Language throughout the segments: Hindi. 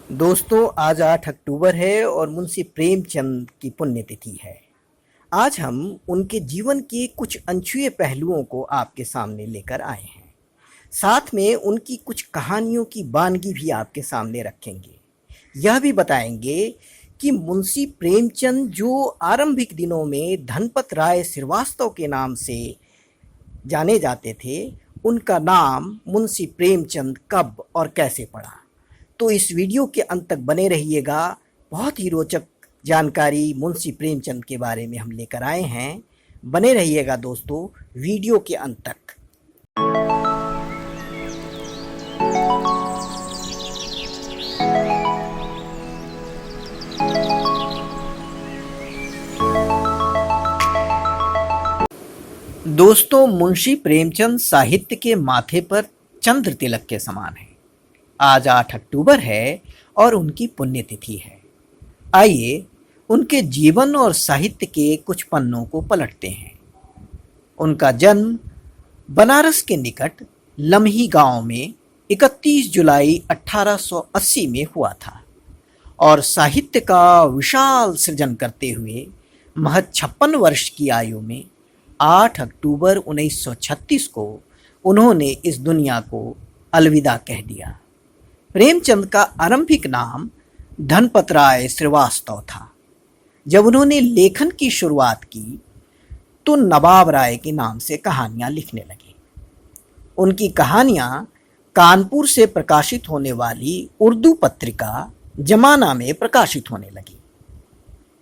दोस्तों, आज 8 अक्टूबर है और मुंशी प्रेमचंद की पुण्यतिथि है। आज हम उनके जीवन के कुछ अनछुए पहलुओं को आपके सामने लेकर आए हैं। साथ में उनकी कुछ कहानियों की वानगी भी आपके सामने रखेंगे। यह भी बताएंगे कि मुंशी प्रेमचंद जो आरंभिक दिनों में धनपत राय श्रीवास्तव के नाम से जाने जाते थे, उनका नाम मुंशी प्रेमचंद कब और कैसे पड़ा। तो इस वीडियो के अंत तक बने रहिएगा। बहुत ही रोचक जानकारी मुंशी प्रेमचंद के बारे में हम लेकर आए हैं। बने रहिएगा दोस्तों वीडियो के अंत तक। दोस्तों, मुंशी प्रेमचंद साहित्य के माथे पर चंद्र तिलक के समान है। आज 8 अक्टूबर है और उनकी पुण्यतिथि है। आइए उनके जीवन और साहित्य के कुछ पन्नों को पलटते हैं। उनका जन्म बनारस के निकट लम्ही गांव में 31 जुलाई 1880 में हुआ था और साहित्य का विशाल सृजन करते हुए महज 56 वर्ष की आयु में 8 अक्टूबर 1936 को उन्होंने इस दुनिया को अलविदा कह दिया। प्रेमचंद का आरंभिक नाम धनपत राय श्रीवास्तव था। जब उन्होंने लेखन की शुरुआत की तो नवाब राय के नाम से कहानियां लिखने लगे। उनकी कहानियां कानपुर से प्रकाशित होने वाली उर्दू पत्रिका जमाना में प्रकाशित होने लगी।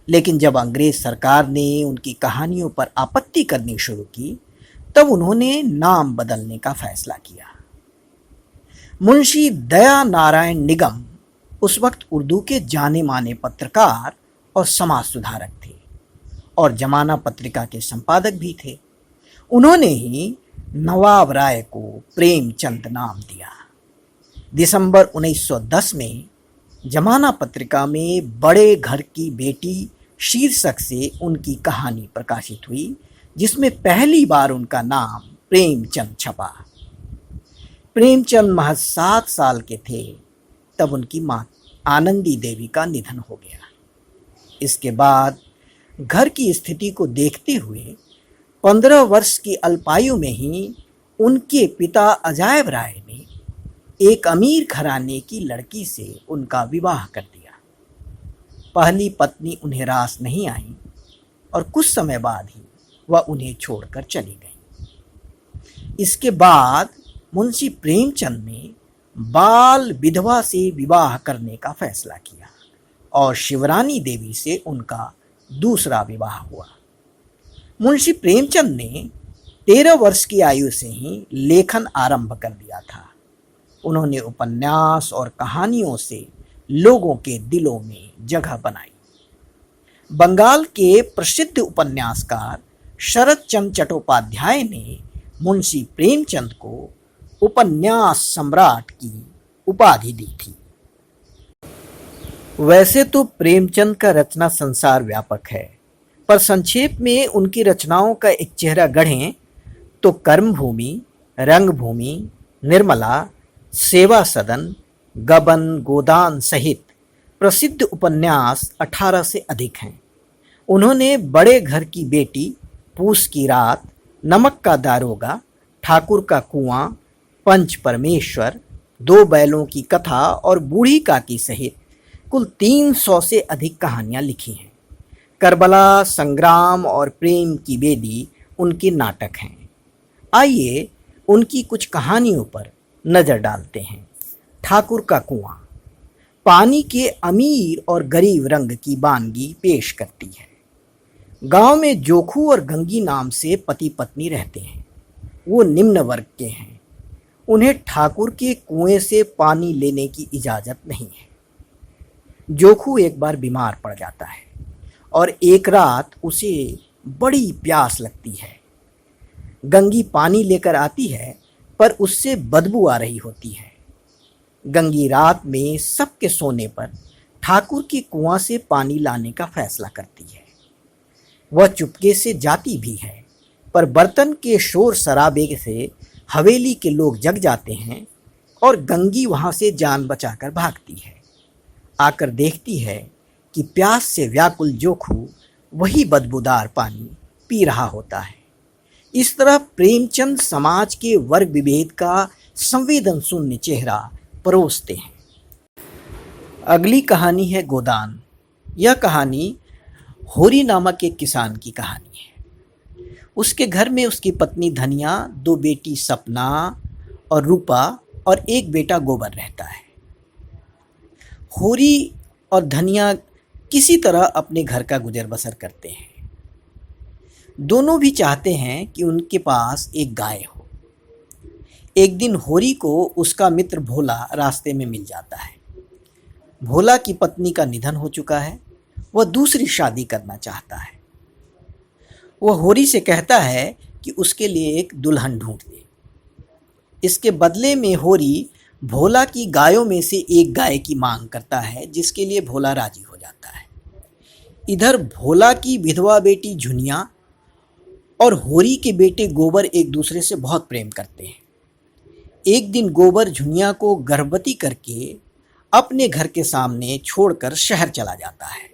लेकिन जब अंग्रेज सरकार ने उनकी कहानियों पर आपत्ति करनी शुरू की, तब उन्होंने नाम बदलने का फैसला किया। मुंशी दया नारायण निगम उस वक्त उर्दू के जाने माने पत्रकार और समाज सुधारक थे और जमाना पत्रिका के संपादक भी थे। उन्होंने ही नवाब राय को प्रेमचंद नाम दिया। दिसंबर 1910 में जमाना पत्रिका में बड़े घर की बेटी शीर्षक से उनकी कहानी प्रकाशित हुई, जिसमें पहली बार उनका नाम प्रेमचंद छपा। प्रेमचंद महज 7 साल के थे तब उनकी मां आनंदी देवी का निधन हो गया। इसके बाद घर की स्थिति को देखते हुए 15 वर्ष की अल्पायु में ही उनके पिता अजायब राय ने एक अमीर घराने की लड़की से उनका विवाह कर दिया। पहली पत्नी उन्हें रास नहीं आई और कुछ समय बाद ही वह उन्हें छोड़कर चली गई। इसके बाद मुंशी प्रेमचंद ने बाल विधवा से विवाह करने का फैसला किया और शिवरानी देवी से उनका दूसरा विवाह हुआ। मुंशी प्रेमचंद ने 13 वर्ष की आयु से ही लेखन आरंभ कर दिया था। उन्होंने उपन्यास और कहानियों से लोगों के दिलों में जगह बनाई। बंगाल के प्रसिद्ध उपन्यासकार शरद चंद्र चट्टोपाध्याय ने मुंशी प्रेमचंद को उपन्यास सम्राट की उपाधि दी थी। वैसे तो प्रेमचंद का रचना संसार व्यापक है, पर संक्षेप में उनकी रचनाओं का एक चेहरा गढ़ें तो कर्मभूमि, रंगभूमि, निर्मला, सेवा सदन, गबन, गोदान सहित प्रसिद्ध उपन्यास 18 से अधिक हैं। उन्होंने बड़े घर की बेटी, पूस की रात, नमक का दारोगा, ठाकुर का कुआं, पंच परमेश्वर, 2 बैलों की कथा और बूढ़ी काकी सहित कुल 300 से अधिक कहानियां लिखी हैं। करबला, संग्राम और प्रेम की बेदी उनके नाटक हैं। आइए उनकी कुछ कहानियों पर नज़र डालते हैं। ठाकुर का कुआं पानी के अमीर और गरीब रंग की वानगी पेश करती है। गांव में जोखू और गंगी नाम से पति पत्नी रहते हैं। वो निम्न वर्ग के हैं। उन्हें ठाकुर के कुएं से पानी लेने की इजाज़त नहीं है। जोखू एक बार बीमार पड़ जाता है और एक रात उसे बड़ी प्यास लगती है। गंगी पानी लेकर आती है, पर उससे बदबू आ रही होती है। गंगी रात में सबके सोने पर ठाकुर के कुआं से पानी लाने का फैसला करती है। वह चुपके से जाती भी है, पर बर्तन के शोर शराबे से हवेली के लोग जग जाते हैं और गंगी वहां से जान बचाकर भागती है। आकर देखती है कि प्यास से व्याकुल जोखू वही बदबूदार पानी पी रहा होता है। इस तरह प्रेमचंद समाज के वर्ग विभेद का संवेदन शून्य चेहरा परोसते हैं। अगली कहानी है गोदान। यह कहानी होरी नामक एक किसान की कहानी है। उसके घर में उसकी पत्नी धनिया, दो बेटी सपना और रूपा और एक बेटा गोबर रहता है। होरी और धनिया किसी तरह अपने घर का गुजर बसर करते हैं। दोनों भी चाहते हैं कि उनके पास एक गाय हो। एक दिन होरी को उसका मित्र भोला रास्ते में मिल जाता है। भोला की पत्नी का निधन हो चुका है। वह दूसरी शादी करना चाहता है। वह होरी से कहता है कि उसके लिए एक दुल्हन ढूंढ दे। इसके बदले में होरी भोला की गायों में से एक गाय की मांग करता है, जिसके लिए भोला राजी हो जाता है। इधर भोला की विधवा बेटी झुनिया और होरी के बेटे गोबर एक दूसरे से बहुत प्रेम करते हैं। एक दिन गोबर झुनिया को गर्भवती करके अपने घर के सामने छोड़कर शहर चला जाता है।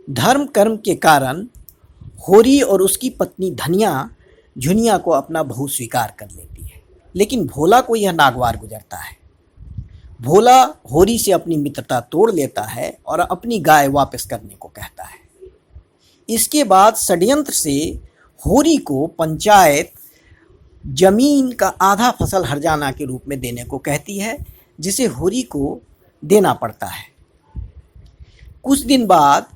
धर्म कर्म के कारण होरी और उसकी पत्नी धनिया झुनिया को अपना बहू स्वीकार कर लेती है, लेकिन भोला को यह नागवार गुजरता है। भोला होरी से अपनी मित्रता तोड़ लेता है और अपनी गाय वापस करने को कहता है। इसके बाद षड्यंत्र से होरी को पंचायत जमीन का आधा फसल हर्जाना के रूप में देने को कहती है, जिसे होरी को देना पड़ता है। कुछ दिन बाद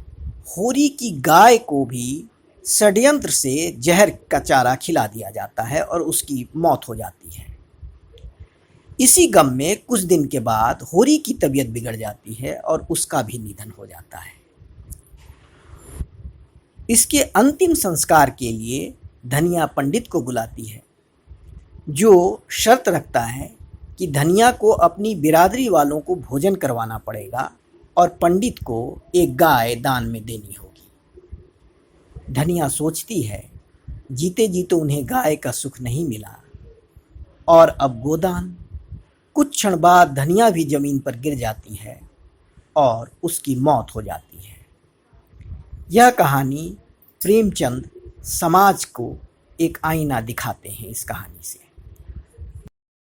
होरी की गाय को भी षड्यंत्र से जहर का चारा खिला दिया जाता है और उसकी मौत हो जाती है। इसी गम में कुछ दिन के बाद होरी की तबीयत बिगड़ जाती है और उसका भी निधन हो जाता है। इसके अंतिम संस्कार के लिए धनिया पंडित को बुलाती है, जो शर्त रखता है कि धनिया को अपनी बिरादरी वालों को भोजन करवाना पड़ेगा और पंडित को एक गाय दान में देनी होगी। धनिया सोचती है, जीते जी तो उन्हें गाय का सुख नहीं मिला और अब गोदान। कुछ क्षण बाद धनिया भी जमीन पर गिर जाती है और उसकी मौत हो जाती है। यह कहानी प्रेमचंद समाज को एक आईना दिखाते हैं इस कहानी से।